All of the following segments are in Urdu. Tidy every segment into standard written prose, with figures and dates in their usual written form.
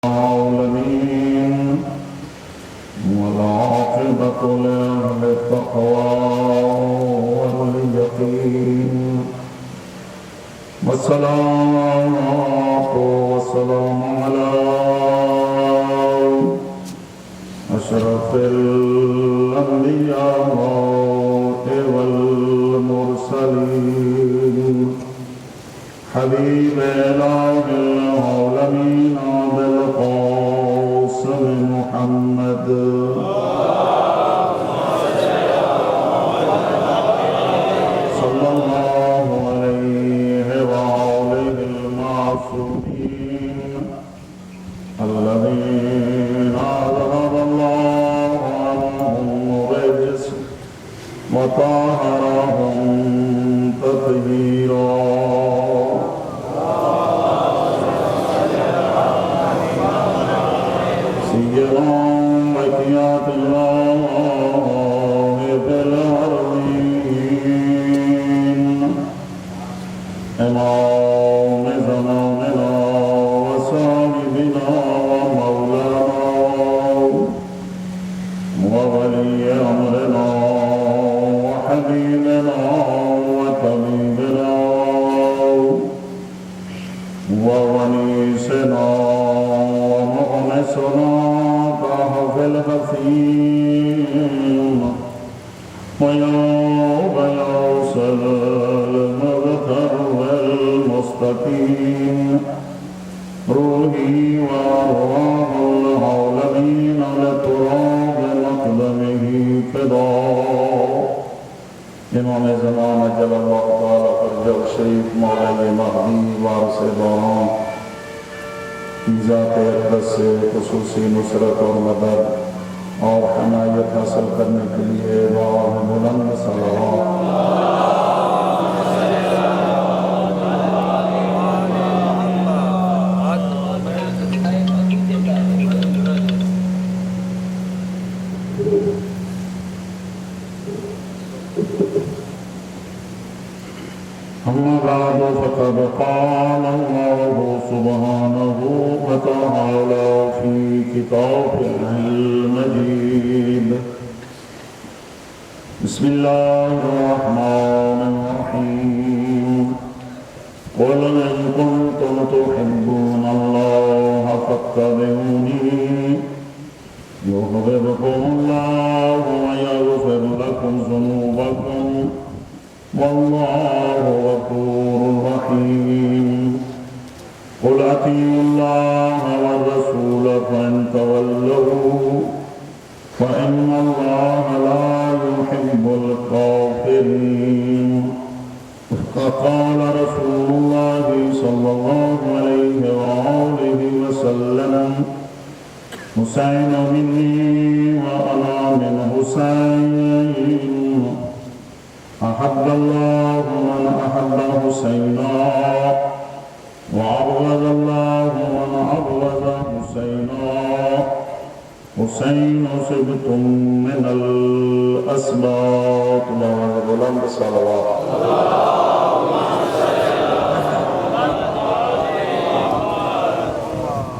العالمين والعاقبة لأهل التقوى واليقين والصلاة والسلام على أشرف الأنبياء والمرسلين حبيب إله العالمين بالقاسم محمد صلى الله عليه وآله المعصومين الذين أذهب الله عنهم الرجس وطهرهم تطهيرا. إمام زماننا وصاحبنا ومولانا وولي أمرنا وحبيبنا وطبيبنا وونيسنا ومؤنسنا كهف الحفيم ويوم يوصل المغفر والمستقيم روحي وأرواح العالمين لتراب مقدمه فداء. امام زمان جل اللہ تعالی فرجہ شریف مولا مہدی وارث دوران کی ذات اقدس سے خصوصی نصرت اور مدد اور حمایت حاصل کرنے کے لیے راہ بلند صلوات. أما بعد فقد قال الله سبحانه وتعالى في كتابه المجيد بسم الله الرحمن الرحيم قل إن كنتم تحبون الله فاتبعوني يحببكم الله ويغفر لكم ذنوبكم والله غفور رحيم. قل أطيعوا الله والرسول فإن تولوا فإن الله لا يحب الكافرين. فقال رسول الله صلى الله عليه وآله وسلم حسين مني وأنا من حسين أحب الله من أحب حسينا وأبغض الله من أبغض حسينا. حسين سبط من الأسباط. بلند صلوات.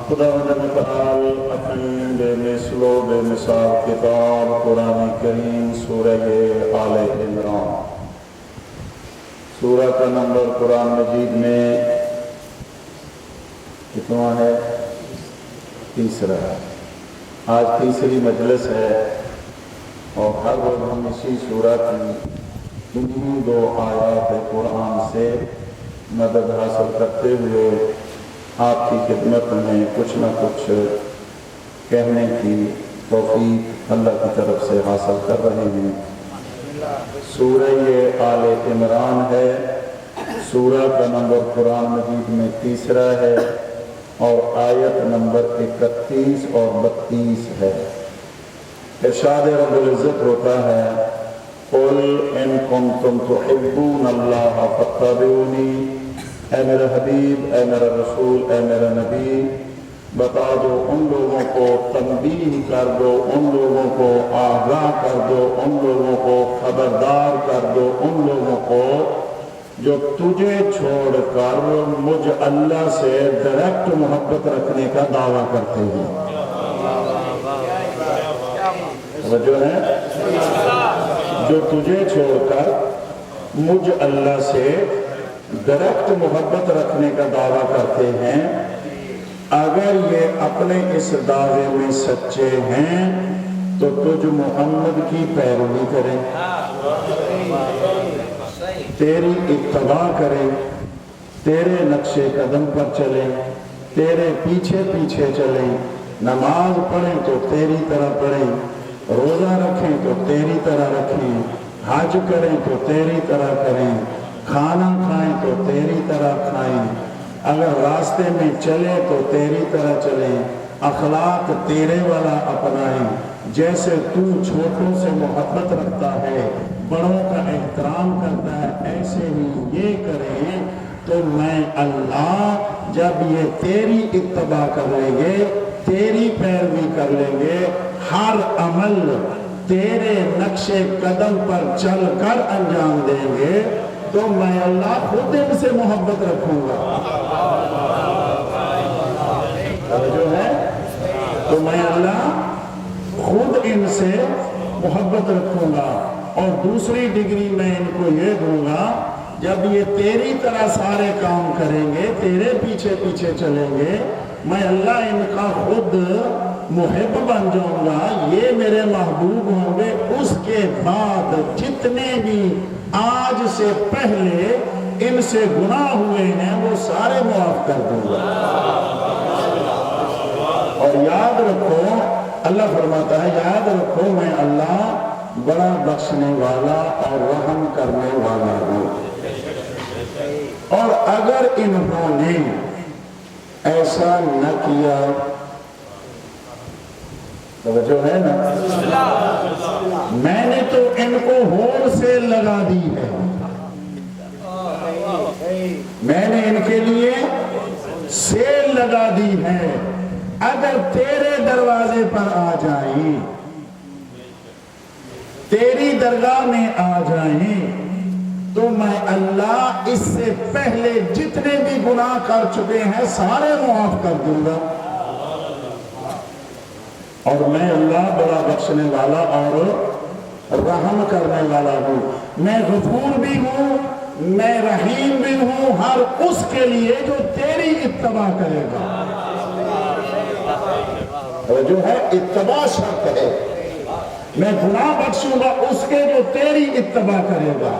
خدا متعال اپنی بے مثل و بے مثال کتاب قرآن کریم سورہ آل عمران سورہ کا نمبر قرآن مجید میں کتنا ہے؟ تیسرا. آج تیسری مجلس ہے اور ہر روز ہم اسی سورہ کی انہی دو آیات قرآن سے مدد حاصل کرتے ہوئے آپ کی خدمت میں کچھ نہ کچھ کہنے کی توفیق اللہ کی طرف سے حاصل کر رہے ہیں. سورہ آل عمران ہے. سورہ کا نمبر قرآن مجید میں تیسرا ہے اور آیت نمبر 31 اور 32 ہے. ارشاد رب العزت ہوتا ہے قل ان کنتم تحبون اللہ فاتبعونی. اے میرا حبیب، اے میرا رسول، اے میرا نبی، بتا دو ان لوگوں کو، تنبیہ کر دو ان لوگوں کو، آگاہ کر دو ان لوگوں کو، خبردار کر دو ان لوگوں کو جو تجھے چھوڑ کر مجھ اللہ سے ڈائریکٹ محبت رکھنے کا دعویٰ کرتے ہیں. جو ہے جو تجھے چھوڑ کر مجھ اللہ سے ڈائریکٹ محبت رکھنے کا دعویٰ کرتے ہیں، اگر یہ اپنے اس دعوے میں سچے ہیں تو تجھ محمد کی پیروی کریں، تیری اتباع کریں، تیرے نقش قدم پر چلیں، تیرے پیچھے پیچھے چلیں، نماز پڑھیں تو تیری طرح پڑھیں، روزہ رکھیں تو تیری طرح رکھیں، حج کریں تو تیری طرح کریں، کھانا کھائیں تو تیری طرح کھائیں، اگر راستے میں چلیں تو تیری طرح چلیں، اخلاق تیرے والا اپنائیں، جیسے تو چھوٹوں سے محبت رکھتا ہے، بڑوں کا احترام کرتا ہے، ایسے ہی یہ کریں تو میں اللہ جب یہ تیری اتباع کر لیں گے، تیری پیروی کر لیں گے، ہر عمل تیرے نقش قدم پر چل کر انجام دیں گے، تو میں اللہ خود ان سے محبت رکھوں گا. جو ہے تو میں اللہ خود ان سے محبت رکھوں گا. اور دوسری ڈگری میں ان کو یہ دوں گا، جب یہ تیری طرح سارے کام کریں گے، تیرے پیچھے پیچھے چلیں گے، میں اللہ ان کا خود محب بن جاؤں گا، یہ میرے محبوب ہوں گے. اس کے بعد جتنے بھی آج سے پہلے ان سے گناہ ہوئے ہیں وہ سارے معاف کر دوں گا. اور یاد رکھو، اللہ فرماتا ہے یاد رکھو میں اللہ بڑا بخشنے والا اور رحم کرنے والا ہوں. اور اگر انہوں نے ایسا نہ کیا، توجہ ہے نا، میں نے تو ان کو ہول سیل لگا دی ہے، میں نے ان کے لیے سیل لگا دی ہے. اگر تیرے دروازے پر آ جائیں، تیری درگاہ میں آ جائیں، تو میں اللہ اس سے پہلے جتنے بھی گناہ کر چکے ہیں سارے معاف کر دوں گا. اور میں اللہ بڑا بخشنے والا اور رحم کرنے والا ہوں. میں غفور بھی ہوں، میں رحیم بھی ہوں ہر اس کے لیے جو تیری اتباع کرے گا. جو ہے اتباع شرط ہے. میں گناہ بخشوں گا اس کے جو تیری اتباع کرے گا.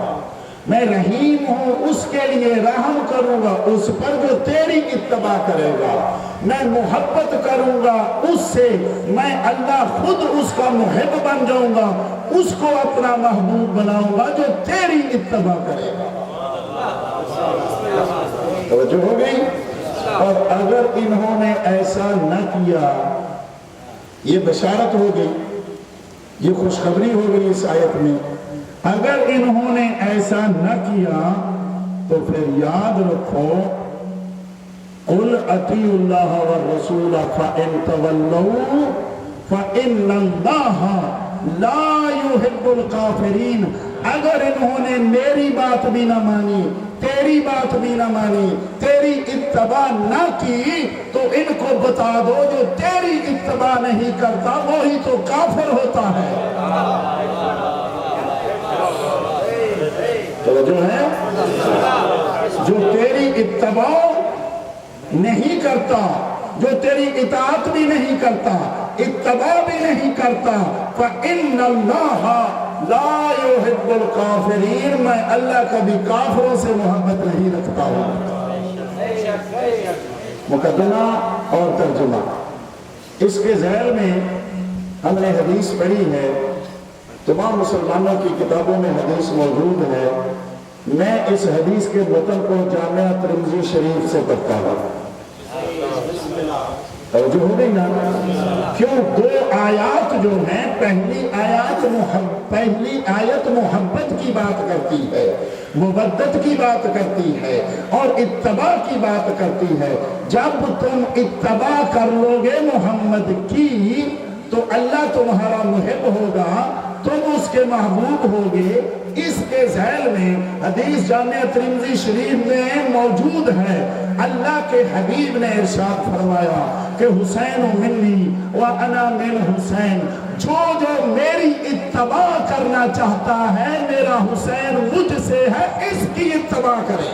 میں رحیم ہوں اس کے لیے، رحم کروں گا اس پر جو تیری اتباع کرے گا. میں محبت کروں گا اس سے، میں اللہ خود اس کا محب بن جاؤں گا، اس کو اپنا محبوب بناؤں گا جو تیری اتباع کرے گا. توجہ ہو گئی؟ اور اگر انہوں نے ایسا نہ کیا، یہ بشارت ہو گئی، یہ خوشخبری ہو گئی اس آیت میں. اگر انہوں نے ایسا نہ کیا تو پھر یاد رکھو، قُلْ اطیعوا اللَّهَ وَالرَّسُولَ فَإِن تَوَلَّوْا فَإِنَّ اللَّهَ لَا يُحِبُّ الْكَافِرِينَ. اگر انہوں نے میری بات بھی نہ مانی، تیری بات بھی نہ مانی، تیری اتباع نہ کی، تو ان کو بتا دو جو تیری اتباع نہیں کرتا وہی تو کافر ہوتا ہے. توجہ ہے؟ جو تیری اتباع نہیں کرتا، جو تیری اطاعت بھی نہیں کرتا، اتباع بھی نہیں کرتا، فَإِنَّ اللَّهَ لَا يُحِبُّ الْكَافِرِينَ. میں اللہ کبھی کافروں سے محبت نہیں رکھتا ہوں. مقدمہ اور ترجمہ. اس کے ذیل میں ہم نے حدیث پڑھی ہے، تمام مسلمانوں کی کتابوں میں حدیث موجود ہے. میں اس حدیث کے متن کو جامعہ ترمذی شریف سے پڑھتا ہوں. توجہ ہو گئی نا؟ کیوں؟ دو آیات جو ہیں، پہلی آیت محبت کی بات کرتی ہے، مودت کی بات کرتی ہے اور اتباع کی بات کرتی ہے. جب تم اتباع کر لو گے محمد کی تو اللہ تمہارا محب ہوگا، تم اس کے محبوب ہوگے. اس کے ذیل میں حدیث جامعہ ترمذی شریف میں موجود ہے، اللہ کے حبیب نے ارشاد فرمایا کہ حسین منی وانا من حسین، جو میری اتباع کرنا چاہتا ہے میرا حسین مجھ سے ہے، اس کی اتباع کرے۔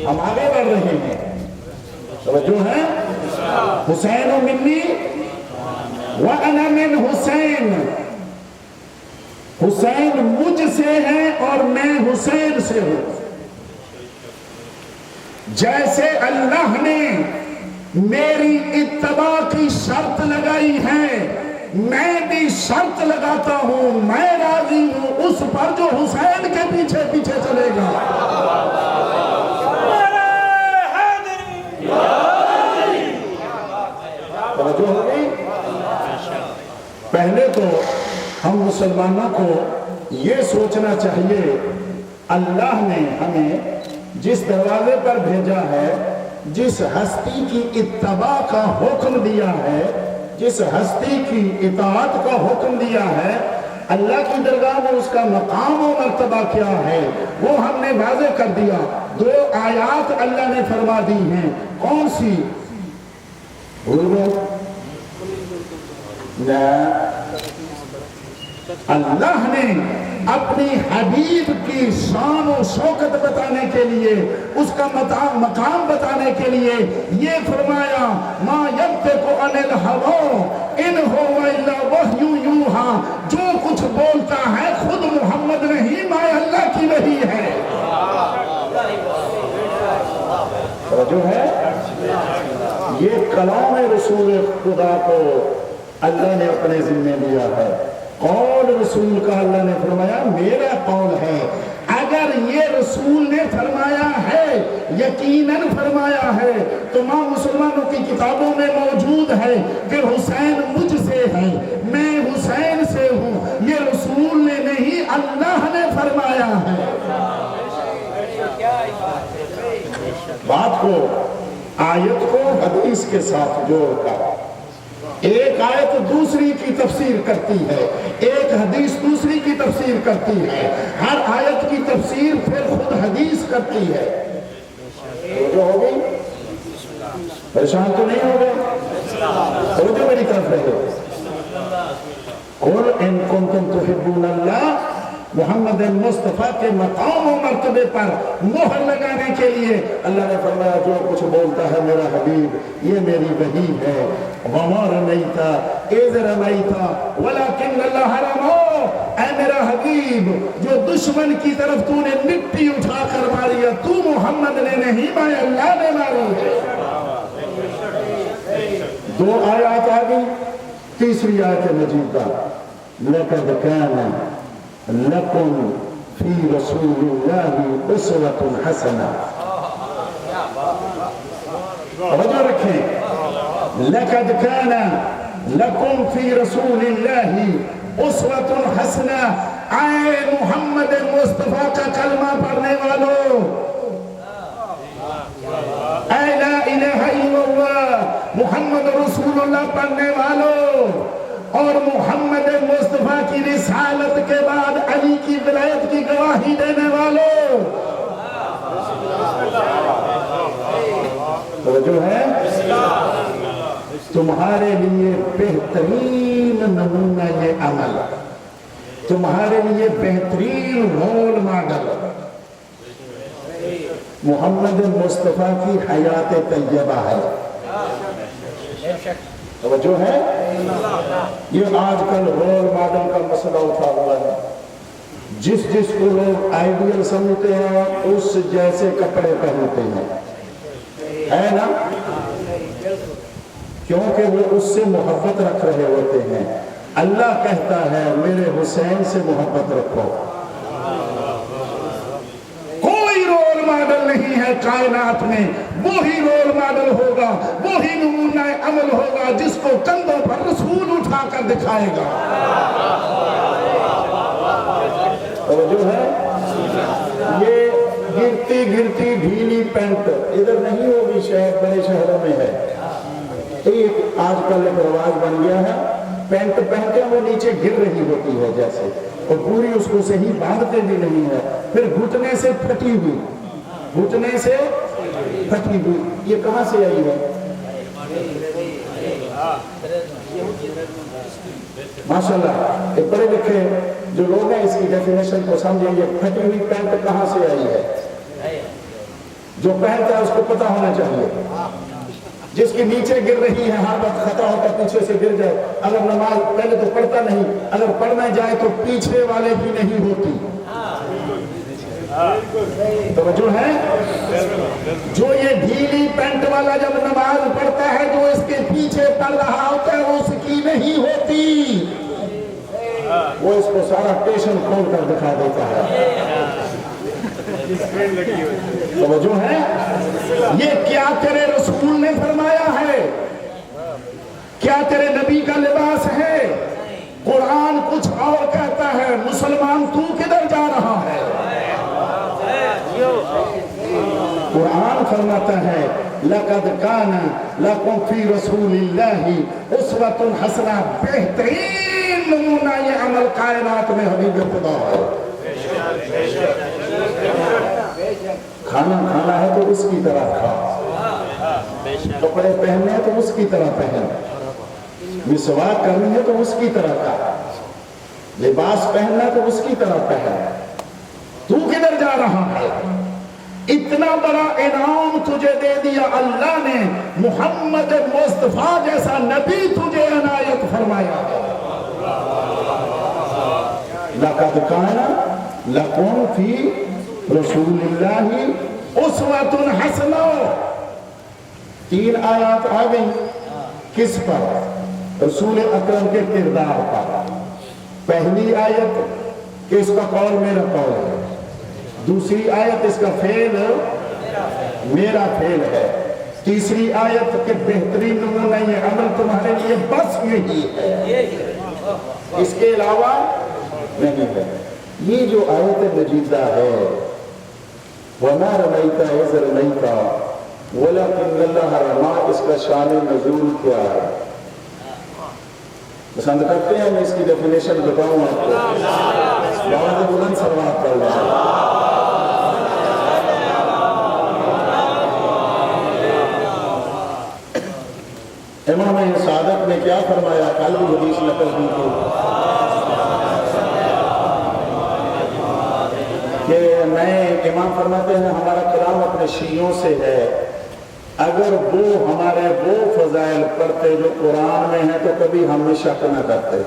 ہم آگے بڑھ رہے ہیں، توجہ ہے، حسین منی وانا من حسین، حسین مجھ سے ہے اور میں حسین سے ہوں۔ جیسے اللہ نے میری اتباع کی شرط لگائی ہے، میں بھی شرط لگاتا ہوں، میں راضی ہوں اس پر جو حسین کے پیچھے پیچھے چلے گا۔ توجہ ہو گئی؟ پہلے تو ہم مسلمانوں کو یہ سوچنا چاہیے، اللہ نے ہمیں جس دروازے پر بھیجا ہے، جس ہستی کی اتباع کا حکم دیا ہے، جس ہستی کی اطاعت کا حکم دیا ہے، اللہ کی درگاہ میں اس کا مقام و مرتبہ کیا ہے وہ ہم نے واضح کر دیا۔ 2 آیات اللہ نے فرما دی ہیں، کون سی؟ بھول گئے؟ اللہ نے اپنی حبیب کی شان و شوکت بتانے کے لیے، اس کا مقام بتانے کے لیے یہ فرمایا، ما ینطق عن الہوی ان هو الا وحی یوحی، جو کچھ بولتا ہے خود محمد نہیں، ما اللہ کی وحی ہے۔ جو ہے یہ کلام رسول خدا کو اللہ نے اپنے ذمہ لیا ہے، قول رسول کا اللہ نے فرمایا میرا قول ہے۔ اگر یہ رسول نے فرمایا ہے، یقیناً فرمایا ہے، تو ماں مسلمانوں کی کتابوں میں موجود ہے کہ حسین مجھ سے ہے، میں حسین سے ہوں، یہ رسول نے نہیں اللہ نے فرمایا ہے۔ بات کو، آیت کو حدیث کے ساتھ جوڑ کر ایک آیت دوسری کی تفسیر کرتی ہے، ایک حدیث دوسری کی تفسیر کرتی ہے، ہر آیت کی تفسیر پھر خود حدیث کرتی ہے۔ جو ہو گئی؟ پریشان تو نہیں ہو گئے؟ توجہ میری طرف رہے۔ قُلْ إِن كُنْتُمْ تُحِبُّونَ اللَّهَ، محمد مصطفیٰ کے مقام و مرتبے پر مہر لگانے کے لیے اللہ نے فرمایا جو کچھ بولتا ہے میرا حبیب یہ میری وحی ہے۔ وَمَا رَمَيْتَ إِذْ رَمَيْتَ وَلَكِنَّ اللَّهَ رَمَى، اے میرا حبیب جو دشمن کی طرف تو نے مٹی اٹھا کر ماری ہے، تو محمد نے نہیں ماری، اللہ نے ماری ہے۔ 2 آیات آگئی، تیسری آیت مجیدہ، لَقَدْ كَانَ لَكُمْ فِي رَسُولِ اللَّهِ أُسْوَةٌ حَسَنَةٌ۔ توجہ رکھیں، لَقَدْ كَانَ لَكُمْ فِي رَسُولِ اللَّهِ أُسْوَةٌ حَسَنَةٌ، اے محمد مصطفیٰ کا کلمہ پڑھنے والوں، اے لا الہ الا اللہ محمد رسول اللہ پڑھنے والوں، اور محمد مصطفیٰ کی رسالت کے بعد علی کی ولایت کی گواہی دینے والوں، توجہ ہے، تمہارے لیے بہترین نمونہ یہ عمل، تمہارے لیے بہترین رول ماڈل محمد مصطفیٰ کی حیات طیبہ ہے۔ توجہ ہے، یہ آج کل رول ماڈل کا مسئلہ اٹھا ہوا ہے، جس کو لوگ آئیڈیل سمجھتے ہیں اس جیسے کپڑے پہنتے ہیں، ہے نا، کیونکہ وہ اس سے محبت رکھ رہے ہوتے ہیں۔ اللہ کہتا ہے میرے حسین سے محبت رکھو۔ کوئی رول ماڈل نہیں ہے کائنات میں، وہی رول ماڈل ہوگا، وہی نمونہ عمل ہوگا جس کو کندھوں پر رسول اٹھا کر دکھائے گا۔ توجہ ہے، یہ گرتی گرتی ڈھیلی پینٹ ادھر نہیں ہوگی، شہر بڑے شہروں میں ہے۔ ایک آج کل ایک رواج بن گیا ہے پینٹ پہنتے ہیں وہ نیچے گر رہی ہوتی ہے جیسے، اور پوری اس کو صحیح باندھتے بھی نہیں ہے، پھر گھٹنے سے پھٹی ہوئی، گھٹنے سے پھٹی ہوئی، یہ کہاں سے آئی ہے؟ ماشاءاللہ یہ پڑھے لکھے جو لوگ ہیں اس کی ڈیفینیشن کو سمجھیں گے، پھٹی ہوئی پینٹ کہاں سے آئی ہے؟ جو پہنتا ہے اس کو پتہ ہونا چاہیے، جس کی نیچے گر رہی ہے ہر وقت خطا ہوتا پیچھے سے گر جائے، اگر نماز پہلے تو پڑھتا نہیں، اگر پڑھنا جائے تو پیچھے والے کی نہیں ہوتی، توجہ ہے؟ جو یہ ڈھیلی پینٹ والا جب نماز پڑھتا ہے جو اس کے پیچھے پڑھ رہا ہوتا ہے وہ اس کی نہیں ہوتی، وہ اس کو سارا ٹیشن کھول کر دکھا دیتا ہے، توجہ ہے؟ یہ کیا تیرے رسول نے فرمایا ہے؟ کیا تیرے نبی کا لباس ہے؟ قرآن کچھ اور کہتا ہے، مسلمان تو کدھر جا رہا ہے؟ قرآن فرماتا ہے لَقَدْ كَانَ لَكُمْ فِي رَسُولِ اللَّهِ أُسْوَةٌ حَسَنَةٌ، بہترین نمونہ یہ عمل کائنات میں حبیب خدا ہے۔ کھانا کھانا ہے تو اس کی طرح کھا، کپڑے پہننے ہیں تو اس کی طرح پہن، مسواک کرنی ہے تو اس کی طرح کر، لباس پہننا ہے تو اس کی طرح پہن، تو کدھر جا رہا ہے؟ اتنا بڑا انعام تجھے دے دیا اللہ نے، محمد مصطفیٰ جیسا نبی تجھے عنایت فرمایا، لَقَدْ كَانَ لَكُمْ فِي رسول اللہ اسوۃ حسنہ، تین آیات آ گئی کس پر؟ رسول اکرم کے کردار پر۔ پہلی آیت کہ اس کا قول میرا قول ہے، دوسری آیت اس کا فعل میرا فعل ہے، تیسری آیت کہ بہترین نمونہ یہ عمل تمہارے لیے بس یہی ہے، اس کے علاوہ نہیں ہے۔ یہ جو آیت مجیدہ ہے وَمَا رَمَيْتَ إِذْ رَمَيْتَ وَلَكِنَّ اللَّهَ رَمَىٰ، اس کا شان نزول کیا ہے؟ پسند کرتے ہیں میں اس کی ڈیفینیشن بتاؤں آپ کو؟ بہت بلند سلوات پڑھ رہا ہے۔ امام صادق نے کیا فرمایا؟ کل بھی حدیث نقل کی تھی کہ امام فرماتے ہیں ہمارا کلام اپنے شیعوں سے ہے، اگر وہ ہمارے وہ فضائل پڑھتے جو قرآن میں ہیں تو کبھی ہم میں شک نہ کرتے،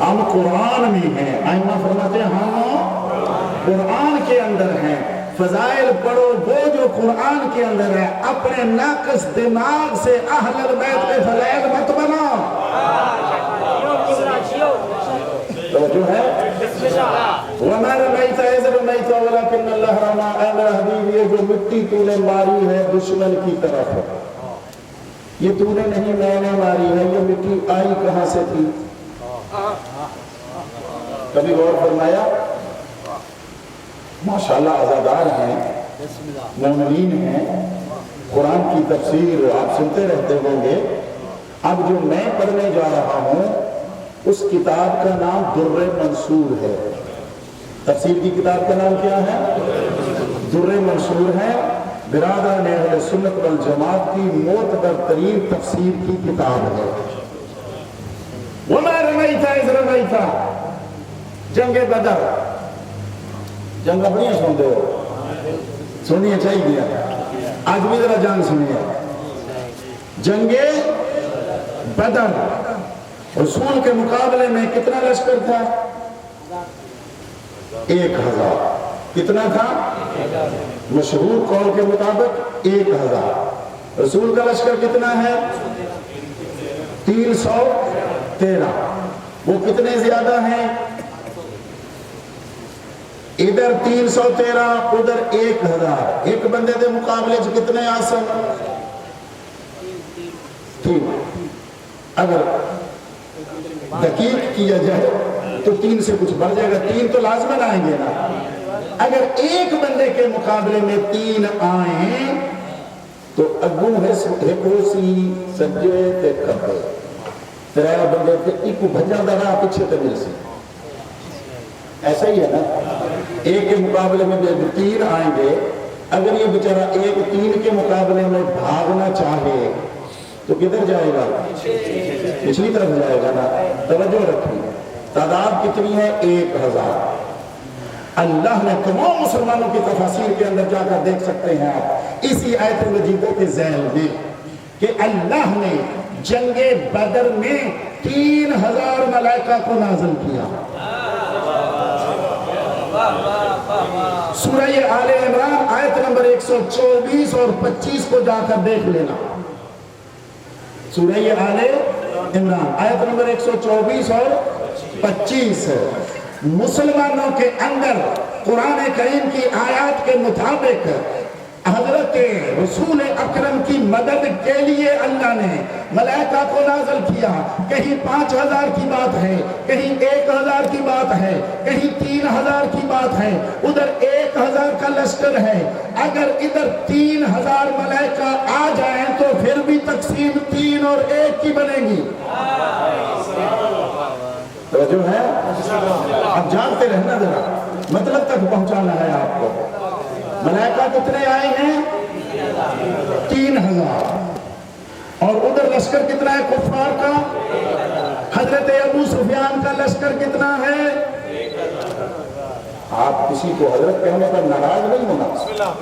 ہم قرآن میں ہیں، ائمہ فرماتے ہیں ہم قرآن کے اندر ہیں، فضائل پڑھو وہ جو قرآن کے اندر ہے، اپنے ناقص دماغ سے اہل البیت کے فضائل مت بناؤ، توجہ ہے؟ وَمَا رَمَيْتَ إِذْ رَمَيْتَ وَلَكِنَّ اللَّهَ رَمَىٰ، اے میرے حبیب یہ جو مٹی تو نے ماری ہے دشمن کی طرف ہے، یہ تو نے نہیں میں نے ماری ہے، یہ مٹی آئی کہاں سے تھی؟ کبھی غور فرمایا؟ ماشاءاللہ عزادار ہیں، مومنین ہیں، قرآن کی تفسیر آپ سنتے رہتے ہوں گے۔ اب جو میں پڑھنے جا رہا ہوں اس کتاب کا نام در منصور ہے، تفسیر کی کتاب کا نام کیا ہے؟ در منصور ہے، برادران اہل سنت والجماعت کی معتبر ترین تفسیر کی کتاب ہے۔ وَمَا رَمَيْتَ إِذْ رَمَيْتَ، جنگ بدر، جنگ اپنی سنتے ہو؟ سنیے چاہیے، آج بھی ذرا جان سنیے۔ جنگ بدر، رسول کے مقابلے میں کتنا لشکر تھا؟ 1000۔ کتنا تھا؟ مشہور قول کے مطابق 1000۔ رسول کا لشکر کتنا ہے؟ 313۔ وہ کتنے زیادہ ہیں؟ ادھر 313 ادھر 1000، ایک بندے دے مقابلے کتنے آسن؟ 3۔ اگر دقیق کیا جائے تو 3 سے کچھ بڑھ جائے گا، 3 تو لازماً آئیں گے نا۔ اگر ایک بندے کے مقابلے میں 3 آئیں تو اگوں ہے کوسی سجے تے کھبے، تریا بندے تھے ایک بھجا دارا پیچھے تے مل سی ایسا ہی ہے نا ایک کے مقابلے میں تین آئیں گے اگر یہ بیچارہ ایک تین کے مقابلے میں بھاگنا چاہے تو کدھر جائے گا پچھلی طرف جائے گا نا توجہ رکھیے تعداد کتنی ہے 1000 اللہ نے تمام مسلمانوں کی تفاسیر کے اندر جا کر دیکھ سکتے ہیں آپ اسی آیت مجیدہ کے ذیل میں کہ اللہ نے جنگ بدر میں 3000 ملائکہ کو نازل کیا سورہ آل عمران آیت نمبر 124 اور 25 کو جا کر دیکھ لینا سورہ آل عمران آیت نمبر 124 اور 25 مسلمانوں کے اندر قرآن کریم کی آیات کے مطابق حضرت رسول اکرم کی مدد کے لیے اللہ نے ملائکہ کو نازل کیا کہیں 5000 کی بات ہے کہیں 1000 کی بات ہے کہیں 3000 کی بات ہے ادھر 1000 کا لشکر ہے اگر ادھر 3000 ملائکہ آ جائیں تو پھر بھی تقسیم 3 اور 1 کی بنے گی توجہ ہے اب جانتے رہنا ذرا مطلب تک پہنچانا ہے آپ کو ملائکہ کتنے آئے ہیں 3000 اور ادھر لشکر کتنا ہے کفار کا حضرت ابو سفیان کا لشکر کتنا ہے آپ کسی کو حضرت کہنے پر ناراض نہیں ہونا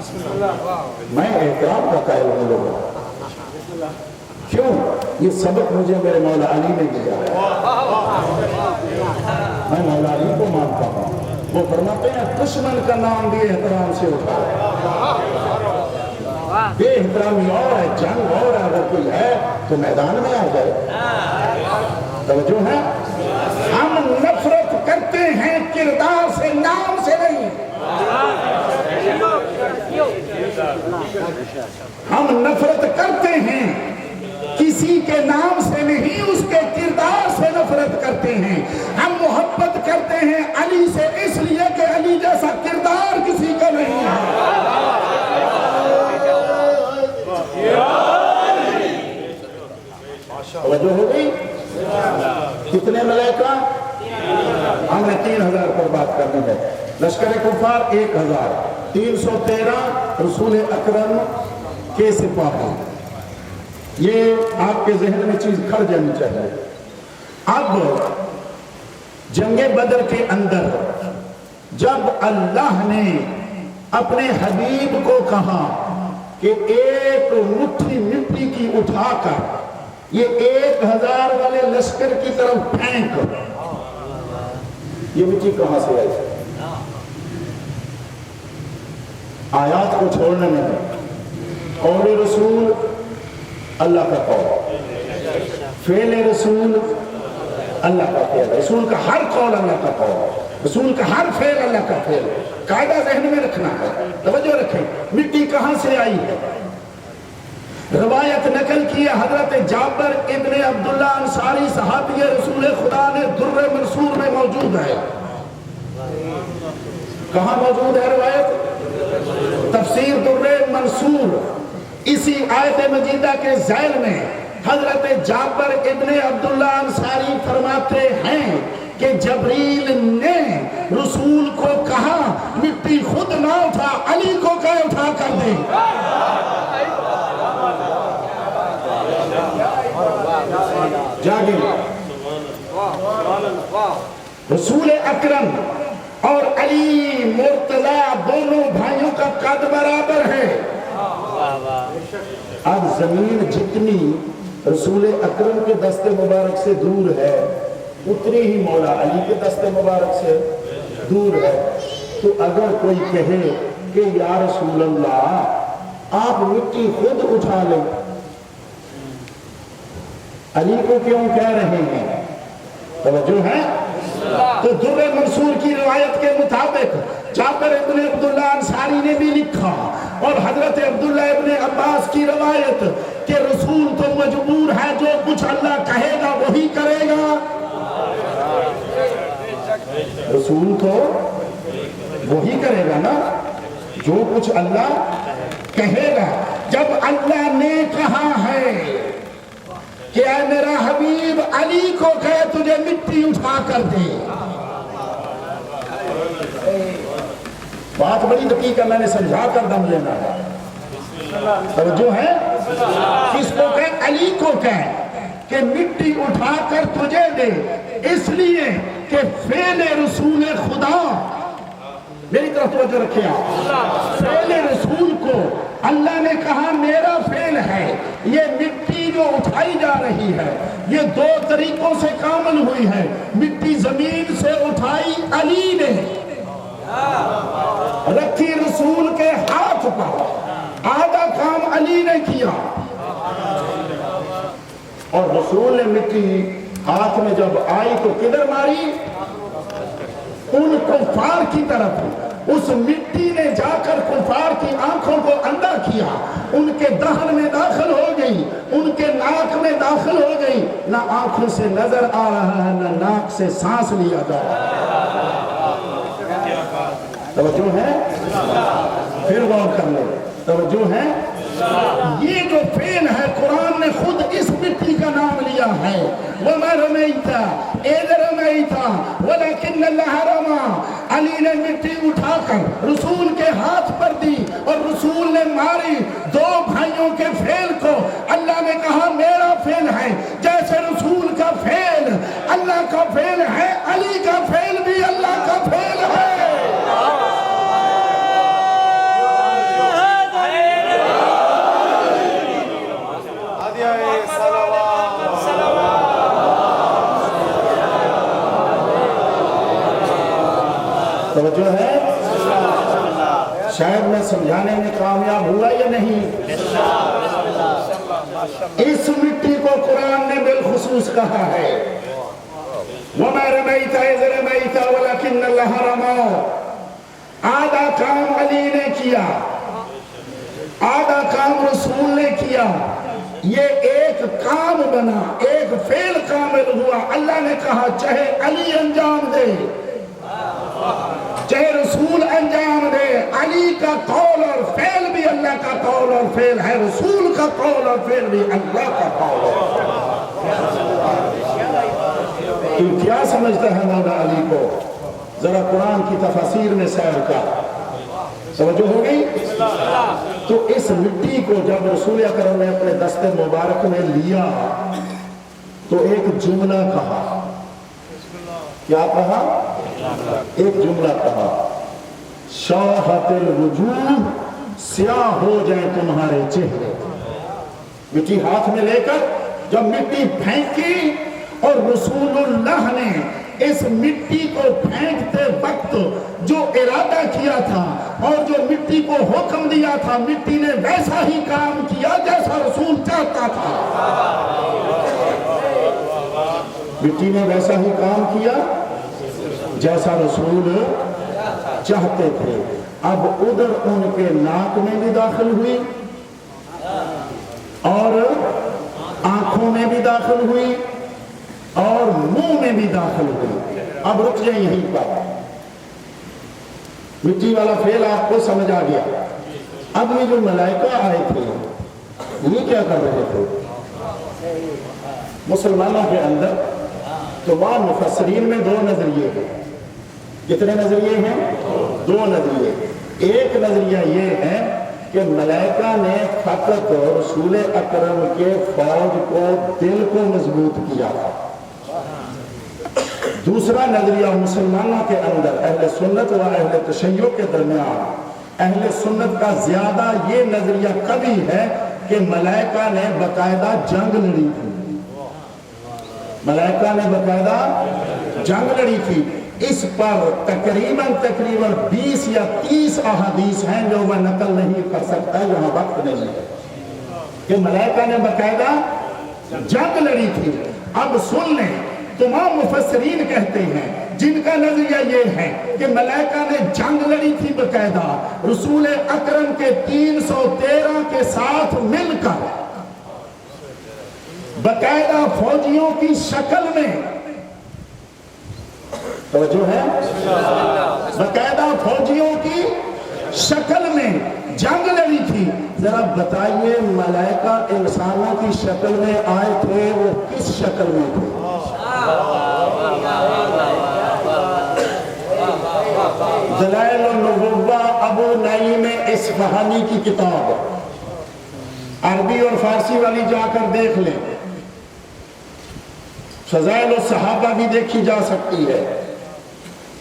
میں احترام کا قائل ہوں لوگوں کیوں یہ سبق مجھے میرے مولا علی نے دیا میں مولا علی کو مانتا ہوں وہ فرماتے ہیں دشمن کا نام بھی احترام سے اٹھا بے احترامی اور ہے جنگ اور ہے اگر کوئی ہے تو میدان میں آ جائے توجہ ہے ہم نفرت کرتے ہیں کردار سے نام سے نہیں ہم نفرت کرتے ہیں کسی کے نام سے نہیں اس کے کردار سے نفرت کرتے ہیں ہم محبت کرتے ہیں علی سے اس لیے کہ علی جیسا کردار کسی کا نہیں ہے توجہ ہو گئی کتنے ملائکہ ہم نے 3000 پر بات کرنی ہے لشکر کفار 1000 313 رسول اکرم کے سپاہی یہ آپ کے ذہن میں چیز کھڑ جانی چاہیے اب جنگ بدر کے اندر جب اللہ نے اپنے حبیب کو کہا کہ ایک مٹھی مٹی کی اٹھا کر یہ 1000 والے لشکر کی طرف پھینک یہ مٹی کہاں سے آئی آیات کو چھوڑنے میں قول رسول اللہ کا قول فعل رسول اللہ کا فعل رسول کا ہر قول اللہ کا قول رسول کا ہر فعل اللہ کا فعل قاعدہ ذہن میں رکھنا ہے توجہ رکھیں مٹی کہاں سے آئی ہے روایت نقل کی ہے حضرت جابر ابن عبداللہ انصاری صحابی رسول خدا نے در منصور میں موجود ہے کہاں موجود ہے روایت تفسیر در منصور اسی آیت مجیدہ کے ذیل میں حضرت جابر ابن عبداللہ انصاری فرماتے ہیں کہ جبریل نے رسول کو کہا مٹی خود نہ اٹھا علی کو کہے اٹھا کر دے جاگے رسول اکرم اور علی مرتضی دونوں بھائیوں کا قد برابر ہے اب زمین جتنی رسول اکرم کے دست مبارک سے دور ہے اتنی ہی مولا علی کے دست مبارک سے دور ہے تو اگر کوئی کہے کہ یا رسول اللہ آپ مٹی خود اٹھا لیں علی کو کیوں کہہ رہے ہیں توجہ ہے تو در منصور کی روایت کے مطابق جابر ابن عبداللہ انصاری نے بھی لکھا اور حضرت عبداللہ ابن عباس کی روایت کہ رسول تو مجبور ہے جو کچھ اللہ کہے گا وہی کرے گا رسول تو وہی کرے گا نا جو کچھ اللہ کہے گا جب اللہ نے کہا ہے کہ اے میرا حبیب علی کو کہے تجھے مٹی اٹھا کر دے. بات بڑی دقیق ہے، میں نے سمجھا کر دم لینا ہے. توجہ ہے؟ کس کو کہے؟ علی کو کہے کہ مٹی اٹھا کر تجھے دے، اس لیے کہ فعل رسول خدا، میری طرف توجہ رکھیں آپ، فعل رسول کو اللہ نے کہا میرا فعل ہے. یہ مٹی جو اٹھائی جا رہی ہے یہ دو طریقوں سے کامل ہوئی ہے. مٹی زمین سے اٹھائی علی نے، رکھی رسول کے ہاتھ پر، آدھا کام علی نے کیا. اور رسول نے مٹی ہاتھ میں جب آئی تو کدھر ماری؟ ان کفار کی طرف. اس مٹی نے جا کر کفار کی آنکھوں کو اندھا کیا، ان کے دہن میں داخل ہو گئی، ان کے ناک میں داخل ہو گئی. نہ آنکھوں سے نظر آ رہا ہے، نہ ناک سے سانس لیا جا رہا ہے. توجہ ہے؟ پھر غور کر لو. توجہ ہے؟ یہ جو فعل ہے قرآن نے خود اس مٹی کا نام لیا ہے. وَمَا رَمَيْتَ إِذْ رَمَيْتَ وَلَكِنَّ اللَّهَ رَمَى. علی نے مٹی اٹھا کر رسول کے ہاتھ پر دی اور رسول نے ماری. دو بھائیوں کے فعل کو اللہ نے کہا میرا فعل ہے. جیسے رسول کا فعل اللہ کا فعل ہے، علی کا فعل بھی اللہ کا فعل ہے. توجہ ہے؟ شاید میں سمجھانے میں کامیاب ہوا یا نہیں؟ اس مٹی کو قرآن نے بالخصوص کہا ہے وَمَا رَمَيْتَ إِذْ رَمَيْتَ وَلَكِنَّ اللَّهَ رَمَى. آدھا کام علی نے کیا، آدھا کام رسول نے کیا. یہ ایک کام بنا، ایک فعل کامل ہوا. اللہ نے کہا چاہے علی انجام دے، چاہے رسول انجام دے. علی کا قول اور فعل بھی اللہ کا قول اور فعل ہے، رسول کا قول اور فعل بھی اللہ کا قول اور فعل. تو کیا سمجھتا ہے مولا علی کو؟ ذرا قرآن کی تفاسیر میں سیر کا. توجہ ہو گئی؟ تو اس مٹی کو جب رسول اکرم نے اپنے دست مبارک میں لیا تو ایک جملہ کہا. کیا کہا؟ ایک جملہ کہا، شاہت الوجوہ، سیاہ ہو جائیں تمہارے چہرے. مٹی ہاتھ میں لے کر جب مٹی پھینکی اور رسول اللہ نے اس مٹی کو پھینکتے وقت جو ارادہ کیا تھا اور جو مٹی کو حکم دیا تھا، مٹی نے ویسا ہی کام کیا جیسا رسول چاہتا تھا. مٹی نے ویسا ہی کام کیا جیسا رسول چاہتے تھے. اب ادھر ان کے ناک میں بھی داخل ہوئی اور آنکھوں میں بھی داخل ہوئی اور منہ میں بھی داخل ہوئی. اب رک جائیں یہیں پر. مٹی والا فعل آپ کو سمجھ آ گیا. اب یہ جو ملائکہ آئے تھے یہ کیا کر رہے تھے؟ مسلمانوں کے اندر تمام مفسرین میں دو نظریے ہیں. کتنے نظریے ہیں؟ دو نظریے. ایک نظریہ یہ ہے کہ ملائکہ نے فقط رسول اکرم کے فوج کو دل کو مضبوط کیا تھا. دوسرا نظریہ مسلمانوں کے اندر اہل سنت و اہل تشیع کے درمیان، اہل سنت کا زیادہ یہ نظریہ قوی ہے کہ ملائکہ نے باقاعدہ جنگ لڑی تھی. ملائکہ نے باقاعدہ جنگ لڑی تھی. اس پر تقریباً 20 یا 30 احادیث ہیں جو میں نقل نہیں کر سکتا، یہاں وقت نہیں ہے، کہ ملائکہ نے باقاعدہ جنگ لڑی تھی. اب سن لیں، تمام مفسرین کہتے ہیں جن کا نظریہ یہ ہے کہ ملائکہ نے جنگ لڑی تھی باقاعدہ رسول اکرم کے 313 کے ساتھ مل کر، باقاعدہ فوجیوں کی شکل میں. توجہ ہے؟ باقاعدہ فوجیوں کی شکل میں جنگ لڑی تھی. ذرا بتائیے ملائکہ انسانوں کی شکل میں آئے تھے وہ کس شکل میں تھے؟ دلائل النبوہ ابو نعیم اصفہانی کی کتاب، عربی اور فارسی والی جا کر دیکھ لیں. فضائل الصحابہ بھی دیکھی جا سکتی ہے،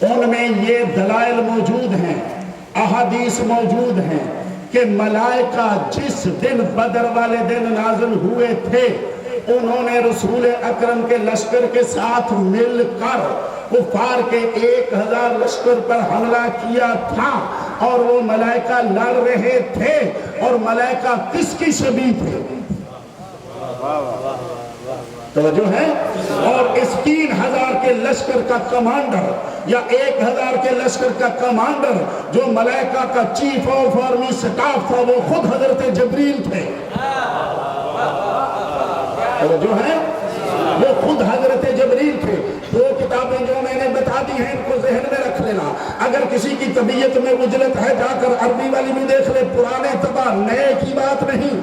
ان میں یہ دلائل موجود ہیں، احادیث موجود ہیں کہ ملائکہ جس دن بدر والے دن نازل ہوئے تھے انہوں نے رسول اکرم کے لشکر کے ساتھ مل کر کفار کے 1000 لشکر پر حملہ کیا تھا، اور وہ ملائکہ لڑ رہے تھے. اور ملائکہ کس کی شبیہ تھے؟ توجہ ہے. اور اس 3000 کے لشکر کا کمانڈر یا 1000 کے لشکر کا کمانڈر جو ملائکہ کا چیف آف آرمی سٹاف تھا وہ خود حضرت جبریل تھے. توجہ ہے، وہ خود حضرت جبریل تھے. دو کتابیں جو میں نے بتا دی ہیں ان کو ذہن میں رکھ لینا. اگر کسی کی طبیعت میں عجلت ہے جا کر عربی والی بھی دیکھ لے. پرانے تباہ نئے کی بات نہیں،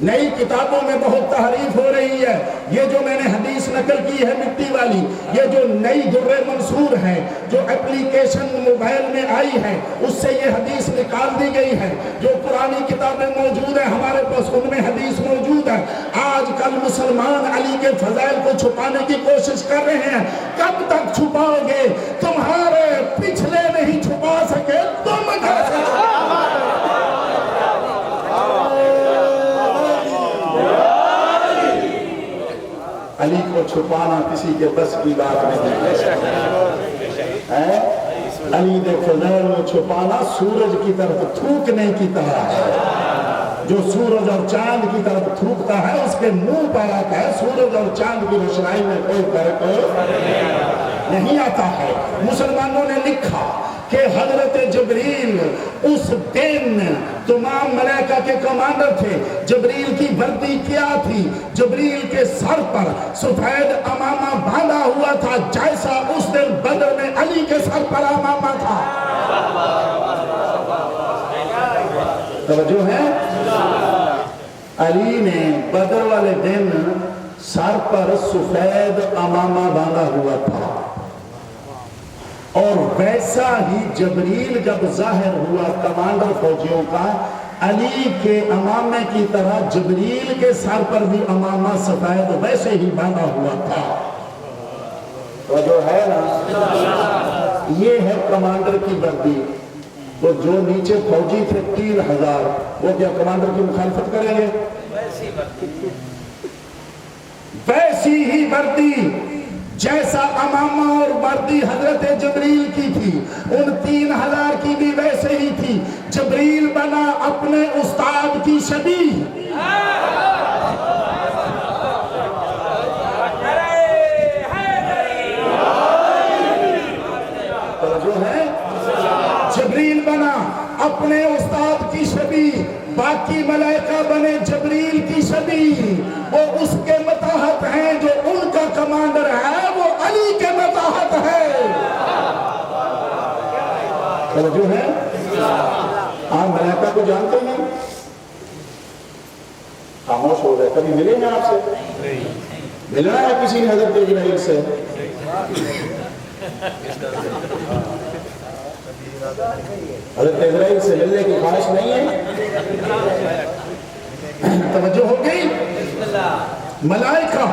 نئی کتابوں میں بہت تحریف ہو رہی ہے. یہ جو میں نے حدیث نقل کی ہے مٹی والی، یہ جو نئی در منصور ہے جو اپلیکیشن موبائل میں آئی ہے اس سے یہ حدیث نکال دی گئی ہے. جو پرانی کتابیں موجود ہیں ہمارے پاس ان میں حدیث موجود ہے. آج کل مسلمان علی کے فضائل کو چھپانے کی کوشش کر رہے ہیں. کب تک چھپاؤ گے؟ تمہارے پچھلے نہیں چھپا سکے تم کیسے؟ علی کو چھپانا کسی کے بس کی بات نہیں ہے. علی دے فضائل میں چھپانا سورج کی طرف تھوکنے کی طرح ہے. جو سورج اور چاند کی طرف تھوکتا ہے اس کے منہ پر آتا ہے. سورج اور چاند کی روشنائی میں کوئی فرق نہیں آتا ہے. مسلمانوں نے لکھا کہ حضرت جبریل اس دن تمام ملائکہ کے کمانڈر تھے. جبریل کی وردی کیا تھی؟ جبریل کے سر پر سفید امامہ باندھا ہوا تھا جیسا اس دن بدر میں علی کے سر پر امامہ تھا. توجہ ہے. علی نے بدر والے دن سر پر سفید امامہ باندھا ہوا تھا، اور ویسا ہی جبریل جب ظاہر ہوا کمانڈر فوجیوں کا، علی کے امامے کی طرح جبریل کے سر پر بھی امامہ سفید ویسے ہی باندھا ہوا تھا. تو جو ہے نا یہ ہے کمانڈر کی وردی. تو جو نیچے فوجی تھے 3000 وہ کیا کمانڈر کی مخالفت کریں گے؟ ویسی ہی وردی جیسا امامہ اور وردی حضرت جبریل کی تھی ان 3000 کی بھی ویسے ہی تھی. جبریل بنا اپنے استاد کی شبیہ. جو ہے جبریل بنا اپنے استاد کی شبیہ، باقی ملائکہ بنے جبریل کی شبیہ. وہ اس کے متحد ہیں جو ان کا کمانڈر ہے وہ علی کے متحد ہے. جو ہے آپ ملائکہ کو جانتے ہیں؟ خاموش ہو گئے. کبھی ملے ہیں آپ سے؟ ملنا ہے کسی نے حضرت جبریل سے؟ حضرت جبریل سے ملنے کی خواہش نہیں ہے؟ توجہ ہو گئی. ملائکہ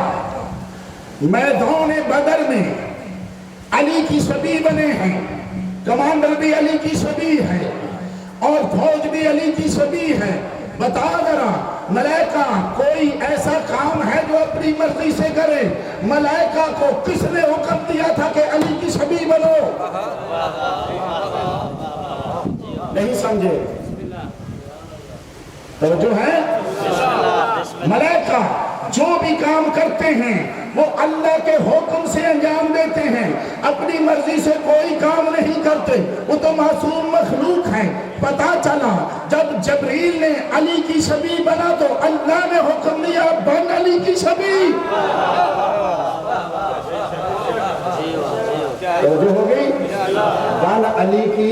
میدان بدر میں علی کی شبیہ بنے ہیں. کمانڈر بھی علی کی شبیہ ہے اور فوج بھی علی کی شبیہ ہے. بتا ذرا ملائکہ کوئی ایسا کام ہے جو اپنی مرضی سے کرے؟ ملائکہ کو کس نے حکم دیا تھا کہ علی کی شبیہ بنو؟ نہیں سمجھے؟ توجہ ہے. ملائکہ جو بھی کام کرتے ہیں وہ اللہ کے حکم سے انجام دیتے ہیں. اپنی مرضی سے کوئی کام نہیں کرتے. وہ تو معصوم مخلوق ہیں. پتا چلا جب جبریل نے علی کی شبیہ بنا تو اللہ نے حکم دیا بن علی کی شبیہ. توجہ ہو گئی. بن علی کی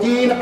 3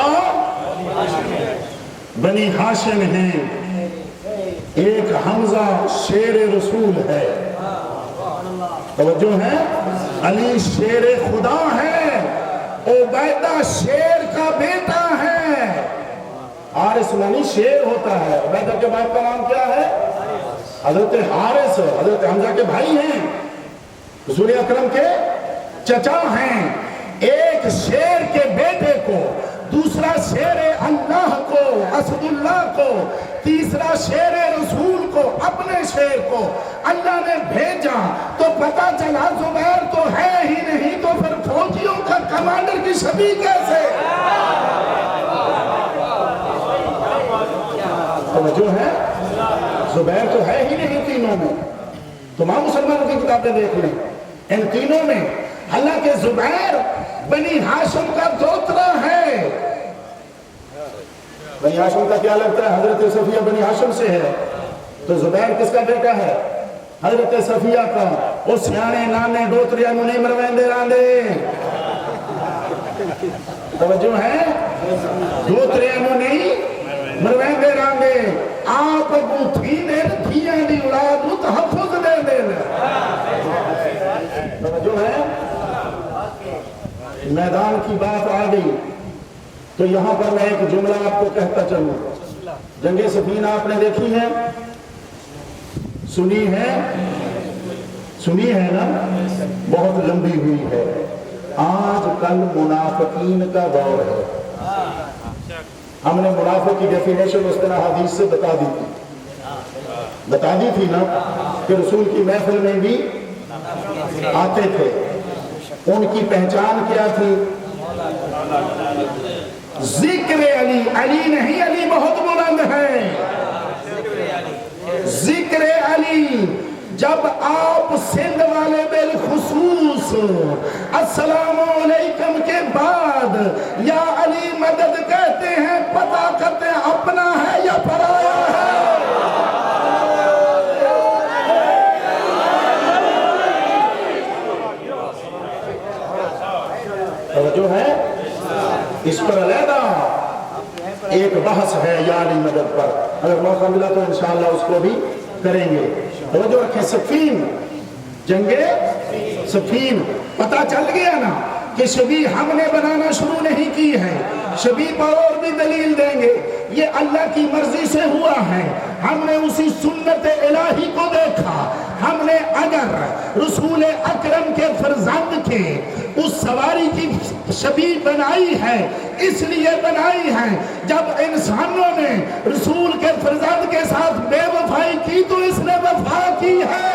خدا بنی ہاشم ہیں، ایک حمزہ شیر رسول ہے، توجہ ہے، علی شیر خدا ہے، عبیدہ شیر کا بیٹا ہے۔ حارث یعنی شیر ہوتا ہے، عبیدہ کے باپ کا نام کیا ہے؟ حضرت حارث، حضرت حمزہ کے بھائی ہیں، رسول اکرم کے چچا ہیں۔ ایک شیر کے بیٹے کو، دوسرا شیر اللہ کو، اسد اللہ کو، تیسرا شیر رسول کو، اپنے شیر کو اللہ نے بھیجا تو پتا چلا زبیر تو ہے ہی نہیں، تو پھر فوجیوں کا کمانڈر کی شبیہ کیسے؟ توجہ ہے، زبیر تو ہے ہی نہیں تینوں میں۔ تمام مسلمانوں کی کتابیں دیکھ لیں، ان تینوں میں حالانکہ زبیر بنی ہاشم کا دوترا ہے۔ بنی ہاشم کا کیا لگتا ہے؟ حضرت صفیہ بنی ہاشم سے ہے، تو زبیر کس کا بیٹا ہے؟ حضرت صفیہ کا۔ وہ سیانے نانے دوتریا نو نہیں مرویندے راندے، توجہ ہے، دوتریا نو نہیں مرویندے راندے، آپ کو تھینے تھیاں دی اولاد نو تحفظ دے دے۔ توجہ ہے، میدان کی بات آ گئی تو یہاں پر میں ایک جملہ آپ کو کہتا چلوں۔ جنگ صفین آپ نے دیکھی ہے، سنی ہے نا، بہت لمبی ہوئی ہے۔ آج کل منافقین کا دور ہے۔ ہم نے منافق کی ڈیفینیشن اس طرح حدیث سے بتا دی تھی نا کہ رسول کی محفل میں بھی آتے تھے، ان کی پہچان کیا تھی؟ ذکر علی، علی نہیں، علی بہت بلند ہے، ذکر علی۔ جب آپ سندھ والے بالخصوص السلام علیکم کے بعد یا علی مدد کہتے ہیں، پتہ کرتے ہیں اپنا ہے یا پرایا ہے۔ توجہ ہے، اس پر علیحدہ ایک بحث ہے یا علی مدد پر، اگر موقع ملا تو انشاءاللہ اس کو بھی کریں گے۔ توجہ رکھیں، صفین، جنگ صفین، پتہ چل گیا نا کہ شبیہ ہم نے بنانا شروع نہیں کی ہے، شبیہ پر اور بھی دلیل دیں گے، یہ اللہ کی مرضی سے ہوا ہے۔ ہم نے اسی سنت الہی کو دیکھا، ہم نے اگر رسول اکرم کے فرزند کے اس سواری کی شبیہ بنائی ہے، اس لیے بنائی ہے جب انسانوں نے رسول کے فرزند کے ساتھ بے وفائی کی تو اس نے وفا کی ہے۔